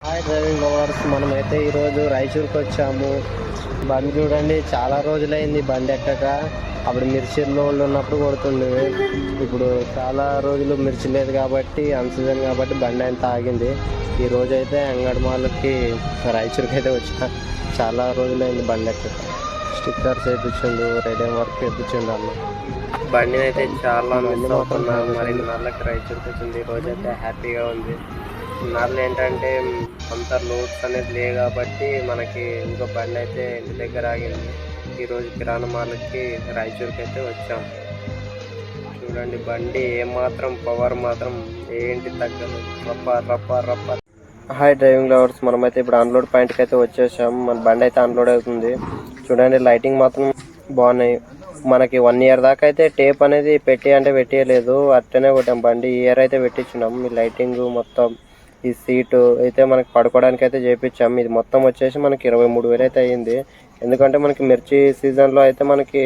Hi driving lovers, మనమైతే ఈరోజు రాయచూరుకి వచ్చాము. బండి చూడండి, చాలా రోజులైంది బండి ఎక్కక. అప్పుడు మిర్చిలో ఉన్నప్పుడు కొడుతుండేవి. ఇప్పుడు చాలా రోజులు మిర్చి లేదు కాబట్టి, అన్సీజన్ కాబట్టి బండి అయితే ఆగింది. ఈ రోజు అయితే అంగడి మాల్కి రాయచూరుకి అయితే వచ్చా. చాలా రోజులైంది బండి ఎక్కక. స్టిక్కర్స్ వేయించిండు, రేడియం వర్క్ వేయించిండు అన్న. బండిని అయితే చాలా మిస్ అవుతున్నా. మరి నాళ్ళకి రాయచూరుకి వచ్చింది. ఈ రోజు అయితే హ్యాపీగా ఉంది. నాళ్ళు ఏంటంటే అంత లోడ్స్ అనేది లేవు కాబట్టి మనకి ఇంకో బండి అయితే ఇంటి దగ్గర ఆగింది. ఈరోజు కిరాణా మాల్కి రాయచూరుకి అయితే వచ్చాం. చూడండి బండి ఏమాత్రం పవర్ మాత్రం ఏంటి తగ్గదు. రప్ప రప్ప రప్ప. హాయ్ డ్రైవింగ్ లవర్స్, మనమైతే ఇప్పుడు అన్లోడ్ పాయింట్కి అయితే వచ్చేసాం. మన బండి అయితే అన్లోడ్ అవుతుంది. చూడండి లైటింగ్ మాత్రం బాగున్నాయి. మనకి 1 ఇయర్ దాకా అయితే టేప్ అనేది పెట్టేయలేదు, అట్టనే కొట్టాం. బండి ఇయర్ అయితే పెట్టించున్నాం. ఈ లైటింగ్ మొత్తం, ఈ సీటు అయితే మనకి పడుకోవడానికి అయితే చేయించాం. ఇది మొత్తం వచ్చేసి మనకి 23,000 అయితే అయ్యింది. ఎందుకంటే మనకి మిర్చి సీజన్లో అయితే మనకి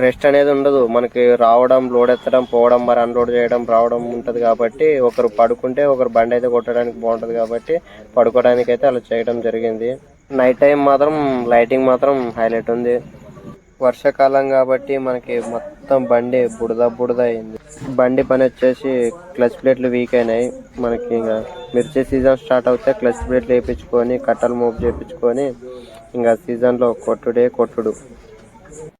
రెస్ట్ అనేది ఉండదు. మనకి రావడం, లోడ్ ఎత్తడం, పోవడం, మరి అన్లోడ్ చేయడం, రావడం ఉంటుంది కాబట్టి ఒకరు పడుకుంటే ఒకరు బండి అయితే కొట్టడానికి బాగుంటుంది కాబట్టి పడుకోవడానికి అయితే అలా చేయడం జరిగింది. నైట్ టైం మాత్రం లైటింగ్ మాత్రం హైలైట్ ఉంది. వర్షాకాలం కాబట్టి మనకి మొత్తం బండి బుడద అయింది. బండి పని వచ్చేసి క్లచ్ ప్లేట్లు వీక్ అయినాయి. మనకి ఇంకా మిర్చి సీజన్ స్టార్ట్ అవుతే క్లచ్ ప్లేట్లు వేయించుకొని కట్టలు మూవ్ చేయించుకొని ఇంకా సీజన్లో కొట్టుడు.